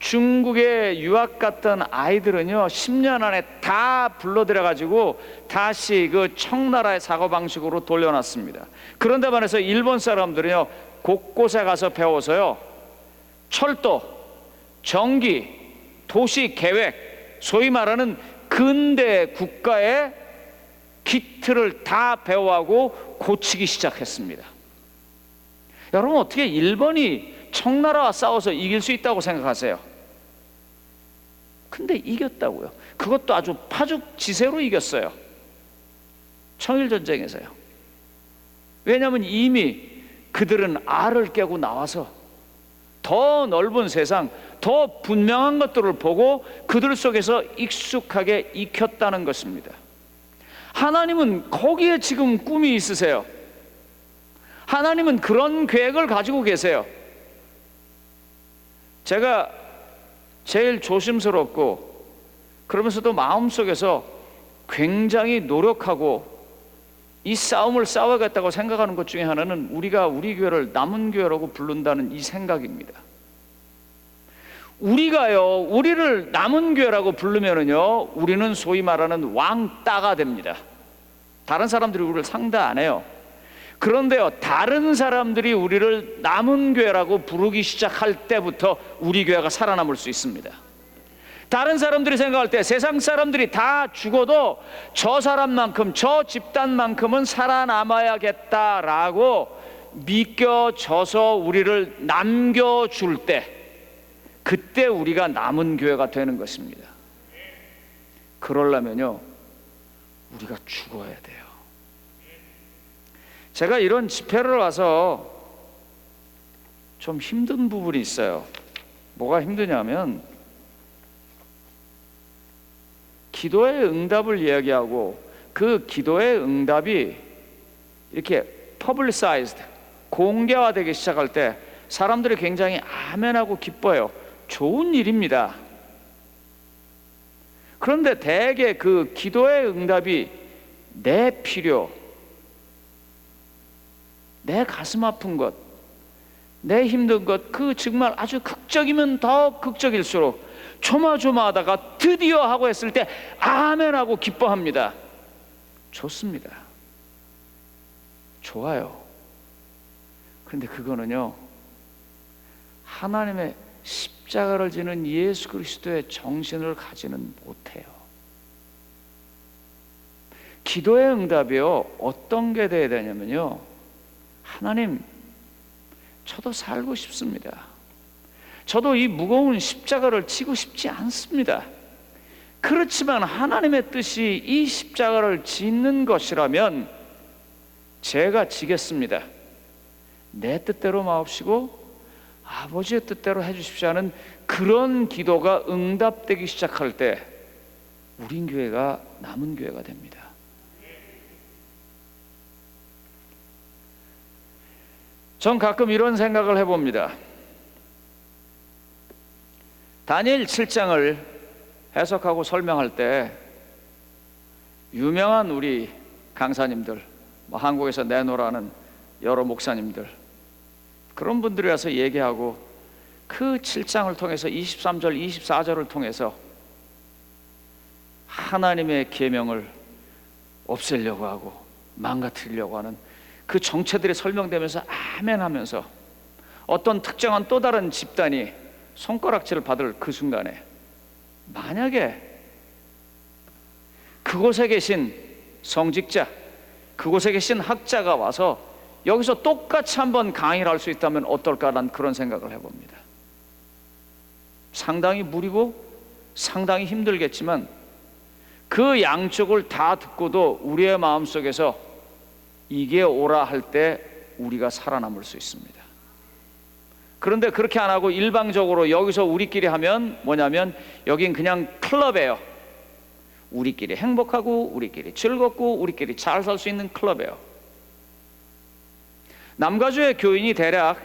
중국에 유학 갔던 아이들은요 10년 안에 다 불러들여 가지고 다시 그 청나라의 사고방식으로 돌려놨습니다. 그런데 반해서 일본 사람들은요 곳곳에 가서 배워서요 철도, 전기, 도시 계획, 소위 말하는 근대 국가의 기틀을 다 배워하고 고치기 시작했습니다. 여러분, 어떻게 일본이 청나라와 싸워서 이길 수 있다고 생각하세요? 근데 이겼다고요. 그것도 아주 파죽지세로 이겼어요. 청일전쟁에서요. 왜냐하면 이미 그들은 알을 깨고 나와서 더 넓은 세상, 더 분명한 것들을 보고 그들 속에서 익숙하게 익혔다는 것입니다. 하나님은 거기에 지금 꿈이 있으세요. 하나님은 그런 계획을 가지고 계세요. 제가 제일 조심스럽고 그러면서도 마음속에서 굉장히 노력하고 이 싸움을 싸워야겠다고 생각하는 것 중에 하나는 우리가 우리 교회를 남은 교회라고 부른다는 이 생각입니다. 우리가요, 우리를 남은 교회라고 부르면은요, 우리는 소위 말하는 왕따가 됩니다. 다른 사람들이 우리를 상대 안 해요. 그런데요, 다른 사람들이 우리를 남은 교회라고 부르기 시작할 때부터 우리 교회가 살아남을 수 있습니다. 다른 사람들이 생각할 때 세상 사람들이 다 죽어도 저 사람만큼, 저 집단만큼은 살아남아야겠다라고 믿겨져서 우리를 남겨줄 때, 그때 우리가 남은 교회가 되는 것입니다. 그러려면요, 우리가 죽어야 돼요. 제가 이런 집회를 와서 좀 힘든 부분이 있어요. 뭐가 힘드냐면 기도의 응답을 이야기하고 그 기도의 응답이 이렇게 퍼블리사이즈드, 공개화되기 시작할 때 사람들이 굉장히 아멘하고 기뻐요. 좋은 일입니다. 그런데 대개 그 기도의 응답이 내 필요, 내 가슴 아픈 것, 내 힘든 것, 그 정말 아주 극적이면 더 극적일수록 조마조마하다가 드디어 하고 했을 때 아멘하고 기뻐합니다. 좋습니다. 좋아요. 그런데 그거는요, 하나님의 십자가를 지는 예수 그리스도의 정신을 가지는 못해요. 기도의 응답이요, 어떤 게 돼야 되냐면요, 하나님, 저도 살고 싶습니다. 저도 이 무거운 십자가를 지고 싶지 않습니다. 그렇지만 하나님의 뜻이 이 십자가를 짓는 것이라면 제가 지겠습니다. 내 뜻대로 마옵시고 아버지의 뜻대로 해주십시오 하는 그런 기도가 응답되기 시작할 때 우린 교회가 남은 교회가 됩니다. 전 가끔 이런 생각을 해봅니다. 다니엘 7장을 해석하고 설명할 때 유명한 우리 강사님들, 한국에서 내노라는 여러 목사님들, 그런 분들이 와서 얘기하고 그 7장을 통해서 23절, 24절을 통해서 하나님의 계명을 없애려고 하고 망가뜨리려고 하는 그 정체들이 설명되면서 아멘 하면서 어떤 특정한 또 다른 집단이 손가락질을 받을 그 순간에 만약에 그곳에 계신 성직자, 그곳에 계신 학자가 와서 여기서 똑같이 한번 강의를 할 수 있다면 어떨까라는 그런 생각을 해봅니다. 상당히 무리고 상당히 힘들겠지만 그 양쪽을 다 듣고도 우리의 마음속에서 이게 옳아 할 때 우리가 살아남을 수 있습니다. 그런데 그렇게 안 하고 일방적으로 여기서 우리끼리 하면 뭐냐면 여긴 그냥 클럽이에요. 우리끼리 행복하고 우리끼리 즐겁고 우리끼리 잘 살 수 있는 클럽이에요. 남가주의 교인이 대략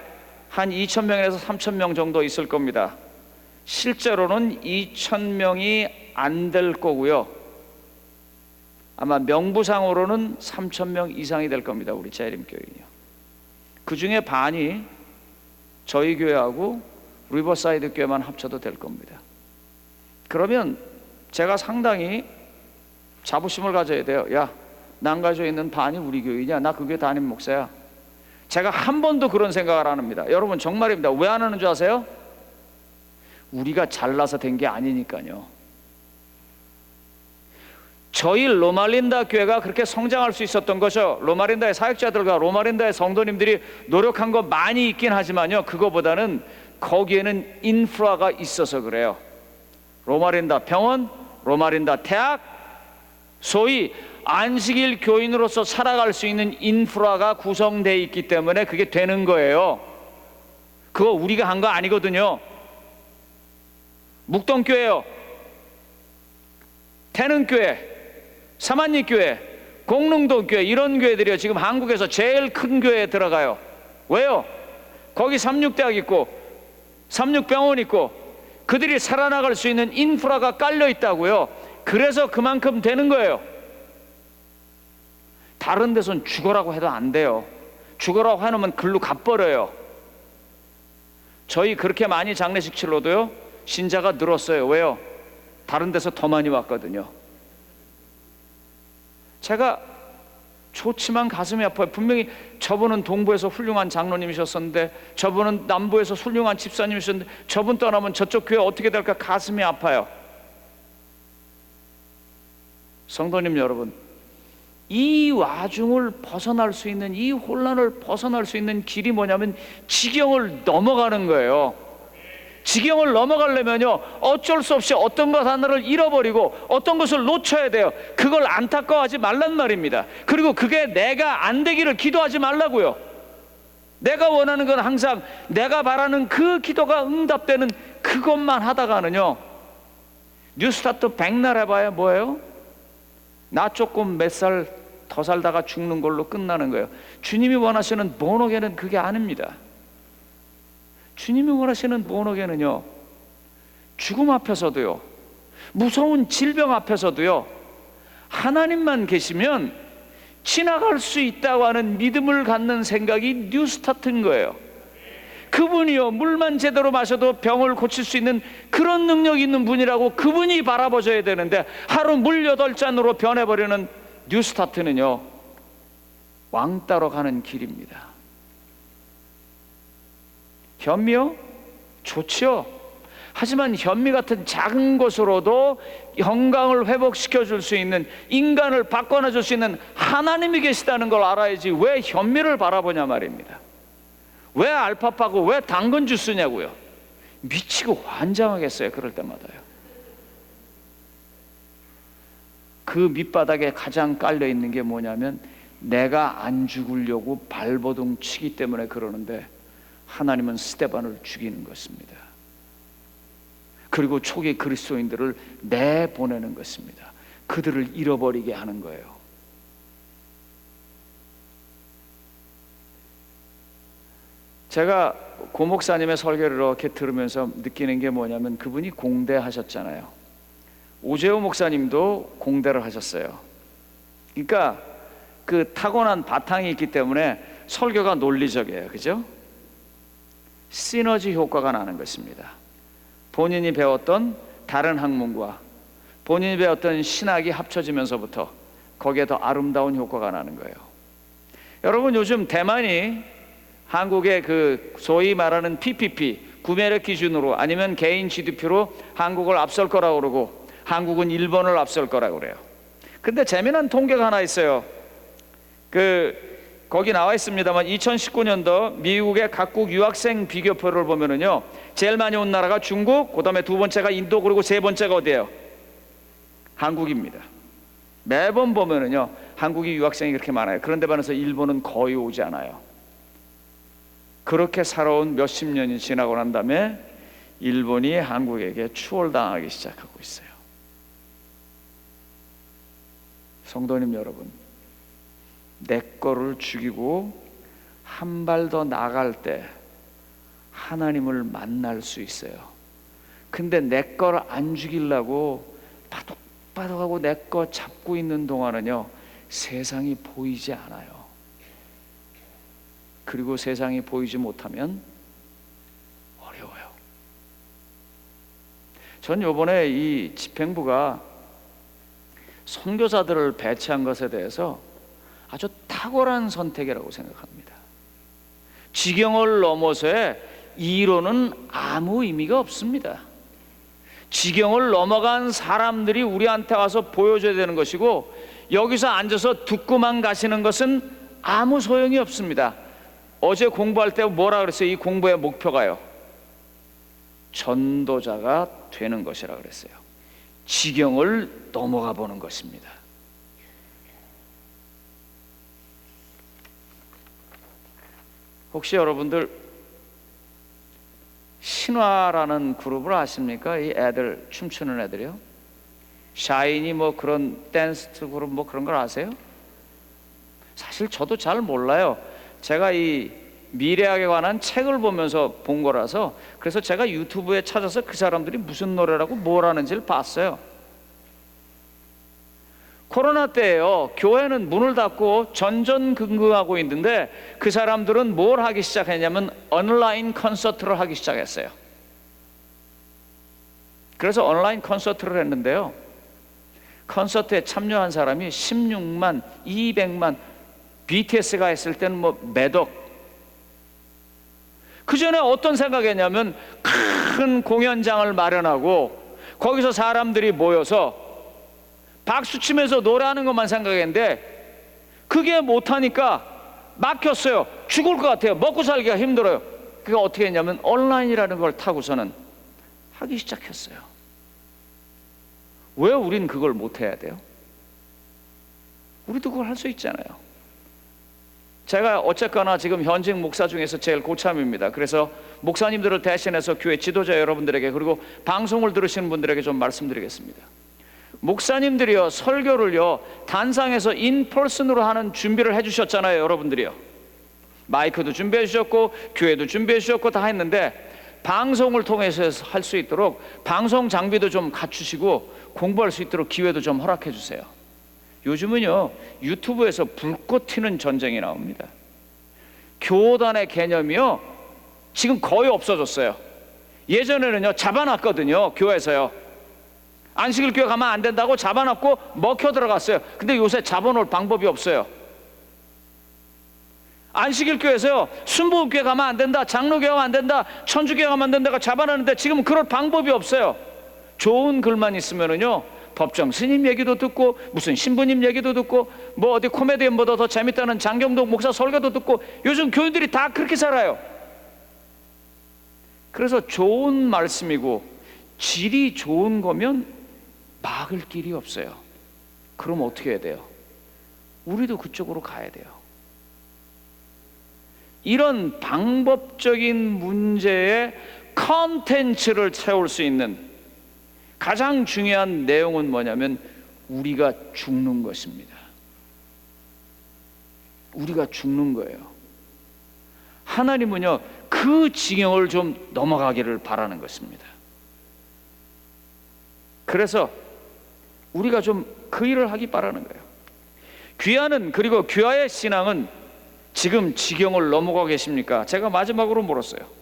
한 2,000명에서 3,000명 정도 있을 겁니다. 실제로는 2,000명이 안 될 거고요, 아마 명부상으로는 3,000명 이상이 될 겁니다. 우리 재림교인이요. 그 중에 반이 저희 교회하고 리버사이드 교회만 합쳐도 될 겁니다. 그러면 제가 상당히 자부심을 가져야 돼요. 야, 난가주에 있는 반이 우리 교회냐? 나 그 교회 담임 목사야. 제가 한 번도 그런 생각을 안 합니다. 여러분 정말입니다. 왜 안 하는 줄 아세요? 우리가 잘나서 된 게 아니니까요. 저희 로말린다 교회가 그렇게 성장할 수 있었던 것은 로말린다의 사역자들과 로말린다의 성도님들이 노력한 거 많이 있긴 하지만요, 그거보다는 거기에는 인프라가 있어서 그래요. 로말린다 병원, 로말린다 대학, 소위 안식일 교인으로서 살아갈 수 있는 인프라가 구성되어 있기 때문에 그게 되는 거예요. 그거 우리가 한 거 아니거든요. 묵동교회요, 태능교회, 사만리교회, 공릉도교회, 이런 교회들이요 지금 한국에서 제일 큰 교회에 들어가요. 왜요? 거기 삼육대학 있고 삼육병원 있고 그들이 살아나갈 수 있는 인프라가 깔려 있다고요. 그래서 그만큼 되는 거예요. 다른 데선 죽어라고 해도 안 돼요. 죽어라고 해놓으면 글로 가버려요. 저희 그렇게 많이 장례식 치러도요 신자가 늘었어요. 왜요? 다른 데서 더 많이 왔거든요. 제가 좋지만 가슴이 아파요. 분명히 저분은 동부에서 훌륭한 장로님이셨었는데, 저분은 남부에서 훌륭한 집사님이셨는데, 저분 떠나면 저쪽 교회 어떻게 될까 가슴이 아파요. 성도님 여러분, 이 와중을 벗어날 수 있는, 이 혼란을 벗어날 수 있는 길이 뭐냐면 지경을 넘어가는 거예요. 지경을 넘어가려면요 어쩔 수 없이 어떤 것 하나를 잃어버리고 어떤 것을 놓쳐야 돼요. 그걸 안타까워하지 말란 말입니다. 그리고 그게 내가 안 되기를 기도하지 말라고요. 내가 원하는 건 항상 내가 바라는 그 기도가 응답되는 그것만 하다가는요, 뉴스타트 백날 해봐야 뭐예요? 나 조금 몇 살 더 살다가 죽는 걸로 끝나는 거예요. 주님이 원하시는 본어게는 그게 아닙니다. 주님이 원하시는 본어게는요, 죽음 앞에서도요, 무서운 질병 앞에서도요, 하나님만 계시면 지나갈 수 있다고 하는 믿음을 갖는 생각이 뉴스타트인 거예요. 그분이요 물만 제대로 마셔도 병을 고칠 수 있는 그런 능력 있는 분이라고 그분이 바라보셔야 되는데, 하루 물 8잔으로 변해버리는 뉴스타트는요 왕따로 가는 길입니다. 현미요? 좋지요. 하지만 현미 같은 작은 것으로도 건강을 회복시켜 줄 수 있는, 인간을 바꿔놔 줄 수 있는 하나님이 계시다는 걸 알아야지 왜 현미를 바라보냐 말입니다. 왜 알파파고 왜 당근 주스냐고요. 미치고 환장하겠어요. 그럴 때마다요. 그 밑바닥에 가장 깔려 있는 게 뭐냐면 내가 안 죽으려고 발버둥 치기 때문에 그러는데, 하나님은 스데반을 죽이는 것입니다. 그리고 초기 그리스도인들을 내보내는 것입니다. 그들을 잃어버리게 하는 거예요. 제가 고 목사님의 설교를 이렇게 들으면서 느끼는 게 뭐냐면, 그분이 공대 하셨잖아요. 오재호 목사님도 공대를 하셨어요. 그러니까 그 타고난 바탕이 있기 때문에 설교가 논리적이에요. 그죠? 시너지 효과가 나는 것입니다. 본인이 배웠던 다른 학문과 본인이 배웠던 신학이 합쳐지면서부터 거기에 더 아름다운 효과가 나는 거예요. 여러분, 요즘 대만이 한국의 그 소위 말하는 PPP 구매력 기준으로 아니면 개인 GDP로 한국을 앞설 거라고 그러고, 한국은 일본을 앞설 거라고 그래요. 근데 재미난 통계가 하나 있어요. 거기 나와 있습니다만 2019년도 미국의 각국 유학생 비교표를 보면은요, 제일 많이 온 나라가 중국, 그 다음에 두 번째가 인도, 그리고 세 번째가 어디예요? 한국입니다. 매번 보면은요 한국이 유학생이 그렇게 많아요. 그런데 반해서 일본은 거의 오지 않아요. 그렇게 살아온 몇십 년이 지나고 난 다음에 일본이 한국에게 추월당하기 시작하고 있어요. 성도님 여러분, 내 거를 죽이고 한 발 더 나갈 때 하나님을 만날 수 있어요. 근데 내 거를 안 죽이려고 바둑바둑하고 내 거 잡고 있는 동안은요 세상이 보이지 않아요. 그리고 세상이 보이지 못하면 어려워요. 전 요번에 이 집행부가 선교사들을 배치한 것에 대해서 아주 탁월한 선택이라고 생각합니다. 지경을 넘어서의 이론은 아무 의미가 없습니다. 지경을 넘어간 사람들이 우리한테 와서 보여줘야 되는 것이고, 여기서 앉아서 듣고만 가시는 것은 아무 소용이 없습니다. 어제 공부할 때 뭐라 그랬어요? 이 공부의 목표가요, 전도자가 되는 것이라 그랬어요. 지경을 넘어가 보는 것입니다. 혹시 여러분들 신화라는 그룹을 아십니까? 이 애들, 춤추는 애들이요. 샤이니 뭐 그런 댄스 그룹 뭐 그런 걸 아세요? 사실 저도 잘 몰라요. 제가 이 미래학에 관한 책을 보면서 본 거라서, 그래서 제가 유튜브에 찾아서 그 사람들이 무슨 노래라고 뭘 하는지를 봤어요. 코로나 때예요. 교회는 문을 닫고 전전긍긍하고 있는데 그 사람들은 뭘 하기 시작했냐면 온라인 콘서트를 하기 시작했어요. 그래서 온라인 콘서트를 했는데요, 콘서트에 참여한 사람이 16만, 200만, BTS가 했을 때는 뭐 몇억. 그 전에 어떤 생각했냐면 큰 공연장을 마련하고 거기서 사람들이 모여서 박수 치면서 노래하는 것만 생각했는데 그게 못하니까 막혔어요. 죽을 것 같아요. 먹고 살기가 힘들어요. 그게 어떻게 했냐면 온라인이라는 걸 타고서는 하기 시작했어요. 왜 우린 그걸 못해야 돼요? 우리도 그걸 할 수 있잖아요. 제가 어쨌거나 지금 현직 목사 중에서 제일 고참입니다. 그래서 목사님들을 대신해서 교회 지도자 여러분들에게, 그리고 방송을 들으시는 분들에게 좀 말씀드리겠습니다. 목사님들이요, 설교를요 단상에서 인펄슨으로 하는 준비를 해주셨잖아요. 여러분들이요, 마이크도 준비해 주셨고 교회도 준비해 주셨고 다 했는데, 방송을 통해서 할 수 있도록 방송 장비도 좀 갖추시고 공부할 수 있도록 기회도 좀 허락해 주세요. 요즘은요 유튜브에서 불꽃 튀는 전쟁이 나옵니다. 교단의 개념이요 지금 거의 없어졌어요. 예전에는요 잡아놨거든요. 교회에서요 안식일 교회 가면 안 된다고 잡아놨고 먹혀 들어갔어요. 근데 요새 잡아놓을 방법이 없어요. 안식일 교회에서요 순복음교회 가면 안 된다, 장로교회 가면 안 된다, 천주교회 가면 안 된다고 잡아놨는데 지금은 그럴 방법이 없어요. 좋은 글만 있으면은요 법정 스님 얘기도 듣고 무슨 신부님 얘기도 듣고 뭐 어디 코미디언보다 더 재밌다는 장경동 목사 설교도 듣고, 요즘 교인들이 다 그렇게 살아요. 그래서 좋은 말씀이고 질이 좋은 거면 막을 길이 없어요. 그럼 어떻게 해야 돼요? 우리도 그쪽으로 가야 돼요. 이런 방법적인 문제에 컨텐츠를 채울 수 있는 가장 중요한 내용은 뭐냐면 우리가 죽는 것입니다. 우리가 죽는 거예요. 하나님은요 그 지경을 좀 넘어가기를 바라는 것입니다. 그래서 우리가 좀 그 일을 하기 바라는 거예요. 귀하는, 그리고 귀하의 신앙은 지금 지경을 넘어가 계십니까? 제가 마지막으로 물었어요.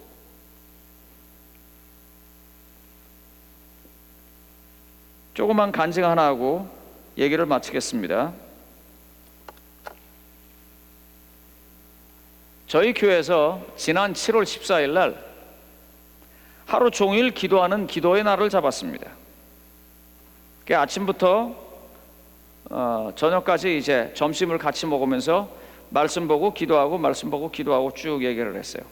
조그만 간증 하나 하고 얘기를 마치겠습니다. 저희 교회에서 지난 7월 14일 날 하루 종일 기도하는 기도의 날을 잡았습니다. 아침부터 저녁까지 이제 점심을 같이 먹으면서 말씀 보고 기도하고 말씀 보고 기도하고 쭉 얘기를 했어요.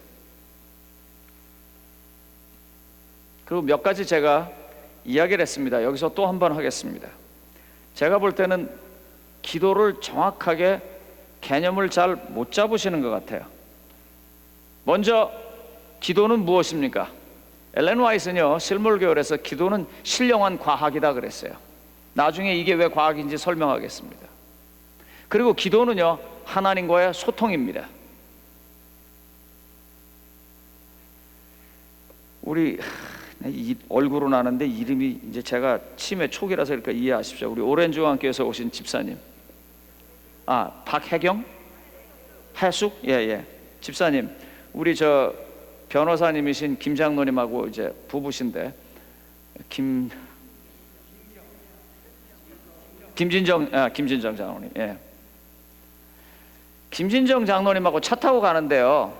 그리고 몇 가지 제가 이야기를 했습니다. 여기서 또 한 번 하겠습니다. 제가 볼 때는 기도를 정확하게 개념을 잘 못 잡으시는 것 같아요. 먼저 기도는 무엇입니까? 엘렌 화이트는요 실물교열에서 기도는 신령한 과학이다 그랬어요. 나중에 이게 왜 과학인지 설명하겠습니다. 그리고 기도는요 하나님과의 소통입니다. 우리 얼굴은 아는데 이름이 이제 제가 치매 초기라서 그러니까 이해하십시오. 우리 오렌지왕교에서 오신 집사님, 박혜경? 해숙? 예. 집사님, 우리 저 변호사님이신 김장로님하고 이제 부부신데 김진정 장로님. 예. 김진정 장로님하고 차 타고 가는데요.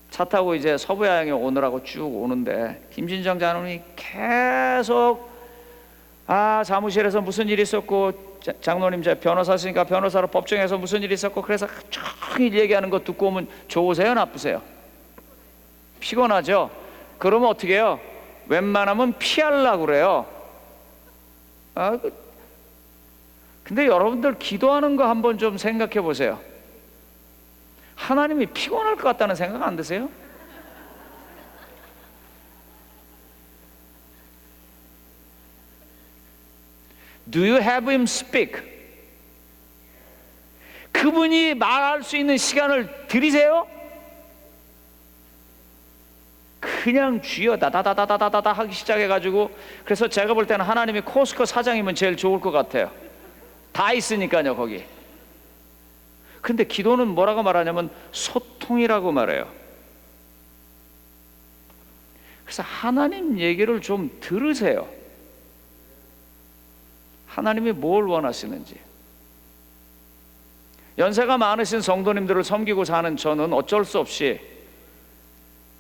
차 타고 이제 서부야행에 오느라고 쭉 오는데 김진정 장로님이 계속 사무실에서 무슨 일이 있었고, 장로님 제 변호사시니까 변호사로 법정에서 무슨 일이 있었고, 그래서 종일 얘기하는 거 듣고 오면 좋으세요, 나쁘세요? 피곤하죠? 그러면 어떻게 해요? 웬만하면 피하려고 그래요. 근데 여러분들 기도하는 거 한번 좀 생각해 보세요. 하나님이 피곤할 것 같다는 생각 안 드세요? Do you have him speak? 그분이 말할 수 있는 시간을 드리세요? 그냥 쥐어 다다다다다다다 하기 시작해가지고, 그래서 제가 볼 때는 하나님이 코스코 사장이면 제일 좋을 것 같아요. 다 있으니까요, 거기. 근데 기도는 뭐라고 말하냐면 소통이라고 말해요. 그래서 하나님 얘기를 좀 들으세요. 하나님이 뭘 원하시는지. 연세가 많으신 성도님들을 섬기고 사는 저는 어쩔 수 없이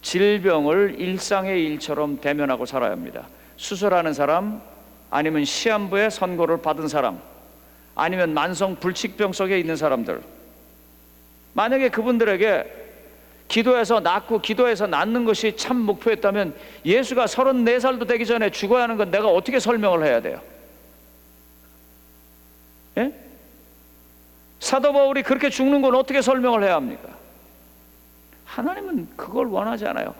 질병을 일상의 일처럼 대면하고 살아야 합니다. 수술하는 사람, 아니면 시한부에 선고를 받은 사람, 아니면 만성 불치병 속에 있는 사람들, 만약에 그분들에게 기도해서 낫고 기도해서 낫는 것이 참 목표였다면 예수가 34살도 되기 전에 죽어야 하는 건 내가 어떻게 설명을 해야 돼요? 예? 사도 바울이 그렇게 죽는 건 어떻게 설명을 해야 합니까? 하나님은 그걸 원하지 않아요.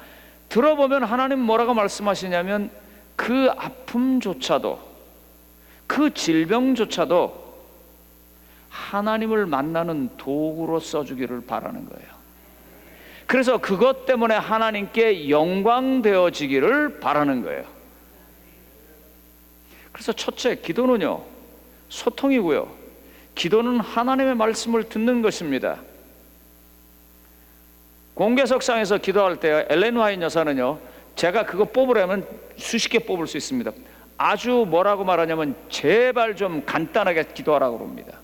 들어보면 하나님은 뭐라고 말씀하시냐면 그 아픔조차도, 그 질병조차도 하나님을 만나는 도구로 써주기를 바라는 거예요. 그래서 그것 때문에 하나님께 영광 되어지기를 바라는 거예요. 그래서 첫째, 기도는요 소통이고요, 기도는 하나님의 말씀을 듣는 것입니다. 공개석상에서 기도할 때 엘렌 화이트 여사는요, 제가 그거 뽑으려면 수십 개 뽑을 수 있습니다. 아주 뭐라고 말하냐면 제발 좀 간단하게 기도하라고 그럽니다.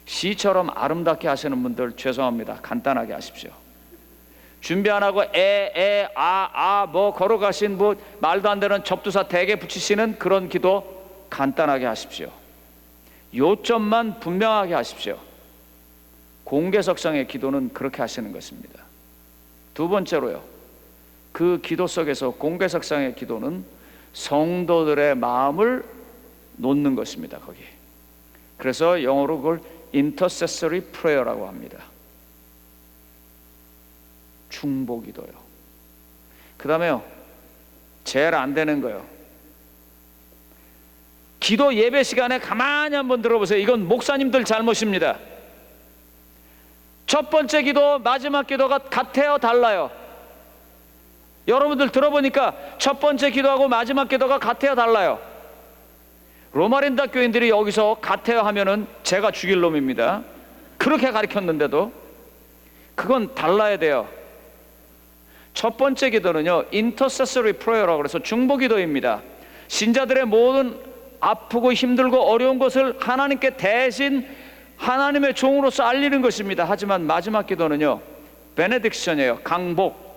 시처럼 아름답게 하시는 분들 죄송합니다. 간단하게 하십시오. 준비 안 하고 뭐 걸어가신 뭐 말도 안 되는 접두사 대개 붙이시는 그런 기도 간단하게 하십시오. 요점만 분명하게 하십시오. 공개석상의 기도는 그렇게 하시는 것입니다. 두 번째로요, 그 기도 속에서 공개석상의 기도는 성도들의 마음을 놓는 것입니다. 거기. 그래서 영어로 그걸 intercessory prayer라고 합니다. 중보기도요. 그 다음에요, 제일 안 되는 거요, 기도 예배 시간에 가만히 한번 들어보세요. 이건 목사님들 잘못입니다. 첫 번째 기도, 마지막 기도가 같아요, 달라요? 여러분들 들어보니까 첫 번째 기도하고 마지막 기도가 같아요, 달라요? 로마린다 교인들이 여기서 같아요 하면은 제가 죽일 놈입니다. 그렇게 가르쳤는데도 그건 달라야 돼요. 첫 번째 기도는요 intercessory prayer라고 해서 중보기도입니다. 신자들의 모든 아프고 힘들고 어려운 것을 하나님께 대신 하나님의 종으로서 알리는 것입니다. 하지만 마지막 기도는요 베네딕션이에요. 강복.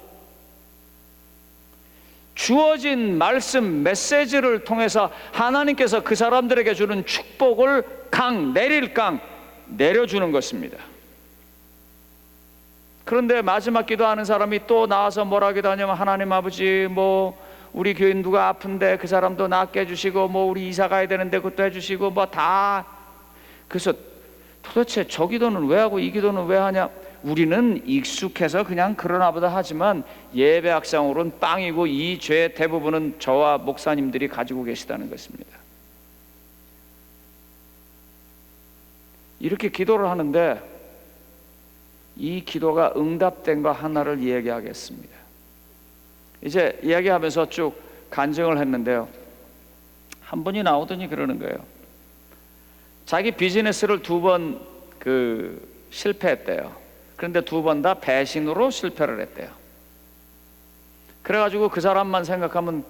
주어진 말씀 메시지를 통해서 하나님께서 그 사람들에게 주는 축복을 내려주는 것입니다. 그런데 마지막 기도하는 사람이 또 나와서 뭐라 기도하냐면, 하나님 아버지 뭐 우리 교인 누가 아픈데 그 사람도 낫게 해주시고, 뭐 우리 이사 가야 되는데 그것도 해주시고, 뭐 다. 그래서 도대체 저 기도는 왜 하고 이 기도는 왜 하냐? 우리는 익숙해서 그냥 그러나 보다 하지만 예배 학상으로는 빵이고, 이 죄의 대부분은 저와 목사님들이 가지고 계시다는 것입니다. 이렇게 기도를 하는데 이 기도가 응답된 거 하나를 이야기하겠습니다. 이제 이야기하면서 쭉 간증을 했는데요, 한 분이 나오더니 그러는 거예요. 자기 비즈니스를 2번 실패했대요. 그런데 2번 다 배신으로 실패를 했대요. 그래가지고 그 사람만 생각하면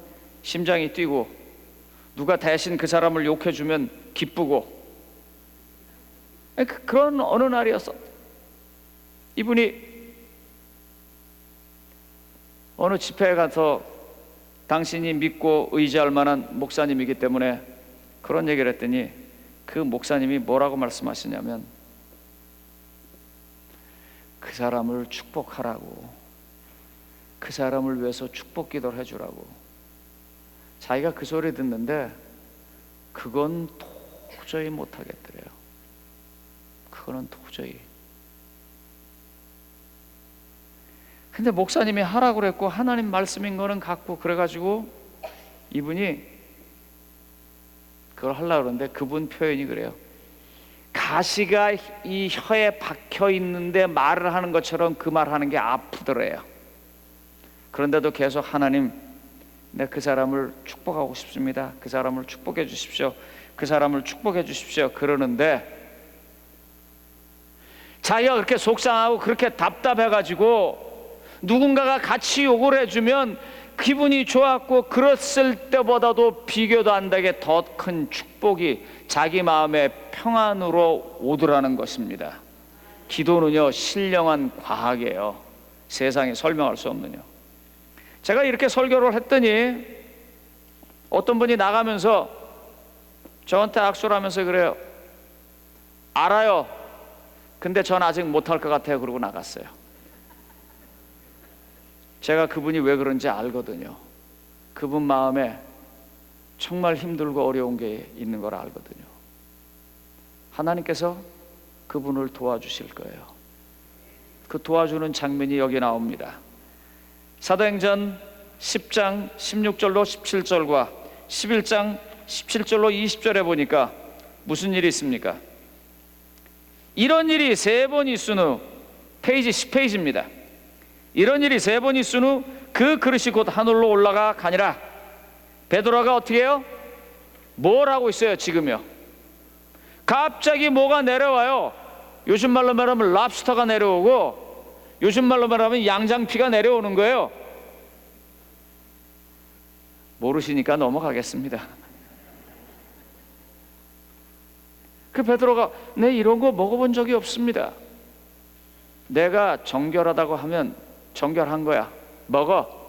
심장이 뛰고 누가 대신 그 사람을 욕해주면 기쁘고 그런 어느 날이었어. 이분이 어느 집회에 가서 당신이 믿고 의지할 만한 목사님이기 때문에 그런 얘기를 했더니 그 목사님이 뭐라고 말씀하시냐면 그 사람을 축복하라고, 그 사람을 위해서 축복 기도를 해주라고. 자기가 그 소리 듣는데 그건 도저히 못하겠더래요. 그거는 도저히. 근데 목사님이 하라고 그랬고 하나님 말씀인 거는 같고 그래가지고 이분이 그걸 하려고 그러는데 그분 표현이 그래요. 가시가 이 혀에 박혀 있는데 말을 하는 것처럼 그 말하는 게 아프더래요. 그런데도 계속 하나님, 내가 그 사람을 축복하고 싶습니다. 그 사람을 축복해 주십시오. 그 사람을 축복해 주십시오. 그러는데 자기가 그렇게 속상하고 그렇게 답답해가지고 누군가가 같이 욕을 해주면 기분이 좋았고 그랬을 때보다도 비교도 안 되게 더 큰 축복이 자기 마음의 평안으로 오더라는 것입니다. 기도는요 신령한 과학이에요. 세상에 설명할 수 없는요. 제가 이렇게 설교를 했더니 어떤 분이 나가면서 저한테 악수를 하면서 그래요. 알아요. 근데 전 아직 못할 것 같아요. 그러고 나갔어요. 제가 그분이 왜 그런지 알거든요. 그분 마음에 정말 힘들고 어려운 게 있는 걸 알거든요. 하나님께서 그분을 도와주실 거예요. 그 도와주는 장면이 여기 나옵니다. 사도행전 10장 16절로 17절과 11장 17절로 20절에 보니까 무슨 일이 있습니까? 이런 일이 3번 있은 후, 페이지 10페이지입니다. 이런 일이 3번 있은 후 그 그릇이 곧 하늘로 올라가 가니라. 베드로가 어떻게 해요? 뭘 하고 있어요 지금요? 갑자기 뭐가 내려와요. 요즘 말로 말하면 랍스터가 내려오고 요즘 말로 말하면 양장피가 내려오는 거예요. 모르시니까 넘어가겠습니다. 그 베드로가 네 이런 거 먹어본 적이 없습니다. 내가 정결하다고 하면 정결한 거야. 먹어.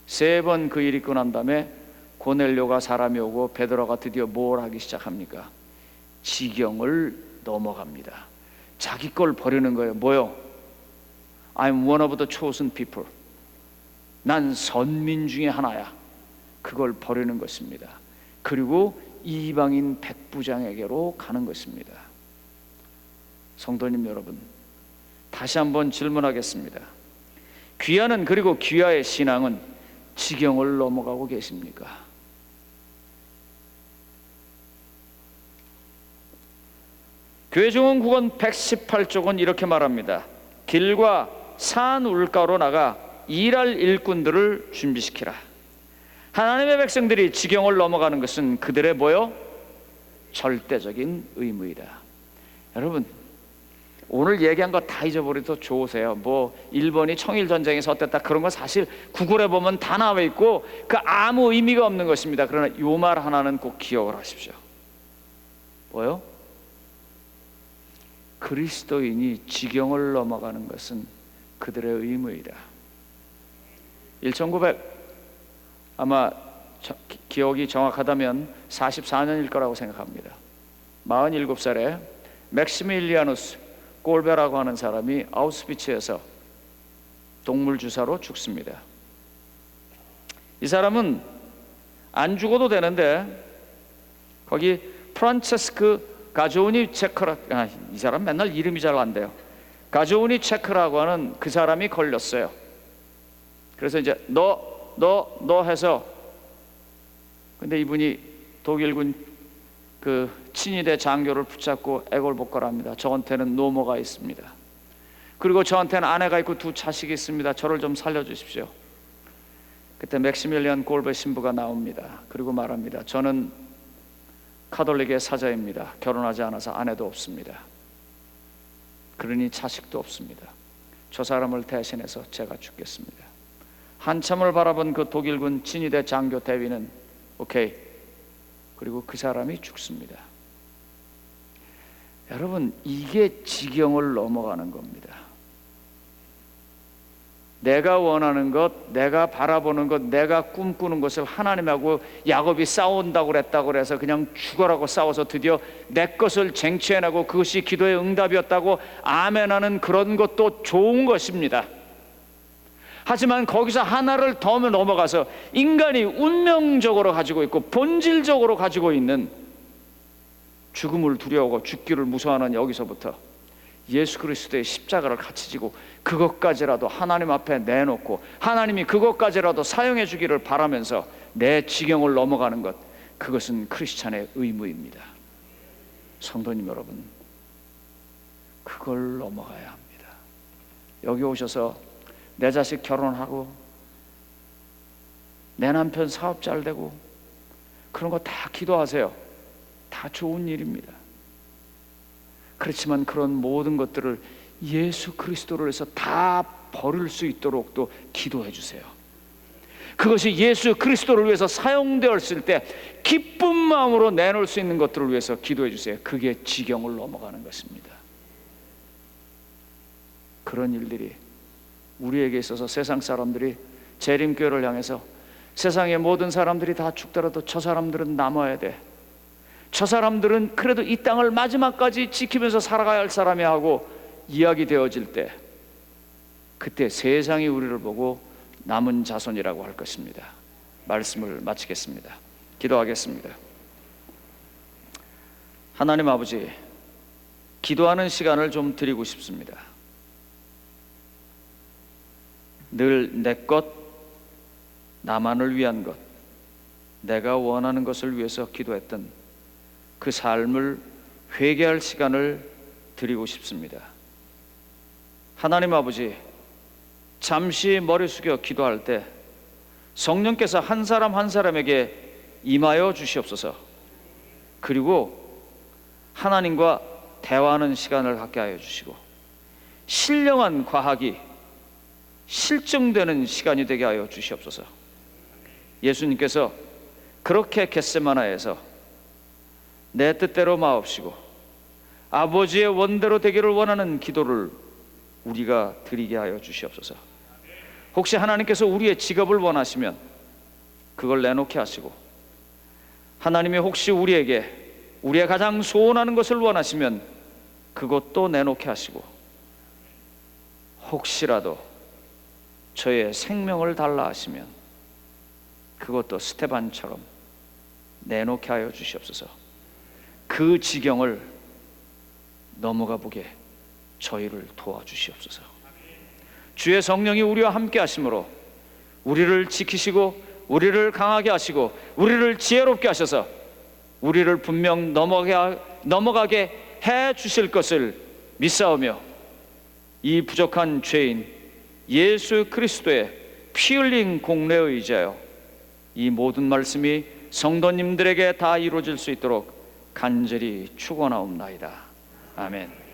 3번 그 일이 있고 난 다음에 고넬료가 사람이 오고 베드로가 드디어 뭘 하기 시작합니까? 지경을 넘어갑니다. 자기 걸 버리는 거예요. 뭐요? I'm one of the chosen people. 난 선민 중에 하나야. 그걸 버리는 것입니다. 그리고 이방인 백부장에게로 가는 것입니다. 성도님 여러분, 다시 한번 질문하겠습니다. 귀하는 그리고 귀하의 신앙은 지경을 넘어가고 계십니까? 교회종은 국원 118쪽은 이렇게 말합니다. 길과 산 울가로 나가 일할 일꾼들을 준비시키라. 하나님의 백성들이 지경을 넘어가는 것은 그들의 뭐요? 절대적인 의무이다. 여러분, 오늘 얘기한 거 다 잊어버려도 좋으세요. 뭐 일본이 청일전쟁에서 어땠다 그런 거 사실 구글에 보면 다 나와 있고 그 아무 의미가 없는 것입니다. 그러나 이 말 하나는 꼭 기억을 하십시오. 뭐요? 그리스도인이 지경을 넘어가는 것은 그들의 의무이다. 1900 아마 기억이 정확하다면 44년일 거라고 생각합니다. 47살에 맥시밀리아누스 꼴베라고 하는 사람이 아우슈비츠에서 동물 주사로 죽습니다. 이 사람은 안 죽어도 되는데 거기 프란체스크 가조우니 체크라, 이 사람 맨날 이름이 잘 안 돼요. 가조우니 체크라고 하는 그 사람이 걸렸어요. 그래서 이제 너 해서, 근데 이분이 독일군 그 친위대 장교를 붙잡고 애걸복걸합니다. 저한테는 노모가 있습니다. 그리고 저한테는 아내가 있고 2 자식이 있습니다. 저를 좀 살려주십시오. 그때 맥시밀리안 골베 신부가 나옵니다. 그리고 말합니다. 저는 카톨릭의 사자입니다. 결혼하지 않아서 아내도 없습니다. 그러니 자식도 없습니다. 저 사람을 대신해서 제가 죽겠습니다. 한참을 바라본 그 독일군 친위대 장교 대위는 오케이, 그리고 그 사람이 죽습니다. 여러분, 이게 지경을 넘어가는 겁니다. 내가 원하는 것, 내가 바라보는 것, 내가 꿈꾸는 것을 하나님하고 야곱이 싸운다고 그랬다고 그래서 그냥 죽어라고 싸워서 드디어 내 것을 쟁취해내고 그것이 기도의 응답이었다고 아멘하는 그런 것도 좋은 것입니다. 하지만 거기서 하나를 더 넘어가서 인간이 운명적으로 가지고 있고 본질적으로 가지고 있는 죽음을 두려워하고 죽기를 무서워하는 여기서부터 예수 그리스도의 십자가를 같이 지고 그것까지라도 하나님 앞에 내놓고 하나님이 그것까지라도 사용해 주기를 바라면서 내 지경을 넘어가는 것, 그것은 크리스찬의 의무입니다. 성도님 여러분, 그걸 넘어가야 합니다. 여기 오셔서 내 자식 결혼하고 내 남편 사업 잘 되고 그런 거 다 기도하세요. 다 좋은 일입니다. 그렇지만 그런 모든 것들을 예수 그리스도를 위해서 다 버릴 수 있도록 또 기도해 주세요. 그것이 예수 그리스도를 위해서 사용되었을 때 기쁜 마음으로 내놓을 수 있는 것들을 위해서 기도해 주세요. 그게 지경을 넘어가는 것입니다. 그런 일들이 우리에게 있어서 세상 사람들이 재림교회를 향해서 세상의 모든 사람들이 다 죽더라도 저 사람들은 남아야 돼, 저 사람들은 그래도 이 땅을 마지막까지 지키면서 살아가야 할 사람이 하고 이야기 되어질 때, 그때 세상이 우리를 보고 남은 자손이라고 할 것입니다. 말씀을 마치겠습니다. 기도하겠습니다. 하나님 아버지, 기도하는 시간을 좀 드리고 싶습니다. 늘 내 것, 나만을 위한 것, 내가 원하는 것을 위해서 기도했던 그 삶을 회개할 시간을 드리고 싶습니다. 하나님 아버지, 잠시 머리 숙여 기도할 때 성령께서 한 사람 한 사람에게 임하여 주시옵소서. 그리고 하나님과 대화하는 시간을 갖게 하여 주시고 신령한 과학이 실증되는 시간이 되게 하여 주시옵소서. 예수님께서 그렇게 겟세마나에서 내 뜻대로 마옵시고 아버지의 원대로 되기를 원하는 기도를 우리가 드리게 하여 주시옵소서. 혹시 하나님께서 우리의 직업을 원하시면 그걸 내놓게 하시고, 하나님이 혹시 우리에게 우리의 가장 소원하는 것을 원하시면 그것도 내놓게 하시고, 혹시라도 저의 생명을 달라 하시면 그것도 스테반처럼 내놓게 하여 주시옵소서. 그 지경을 넘어가 보게 저희를 도와주시옵소서. 주의 성령이 우리와 함께 하심으로 우리를 지키시고 우리를 강하게 하시고 우리를 지혜롭게 하셔서 우리를 분명 넘어가게 해 주실 것을 믿사오며, 이 부족한 죄인 예수 그리스도의 피 흘린 공로에 의지하여 이 모든 말씀이 성도님들에게 다 이루어질 수 있도록 간절히 축원하옵나이다. 아멘.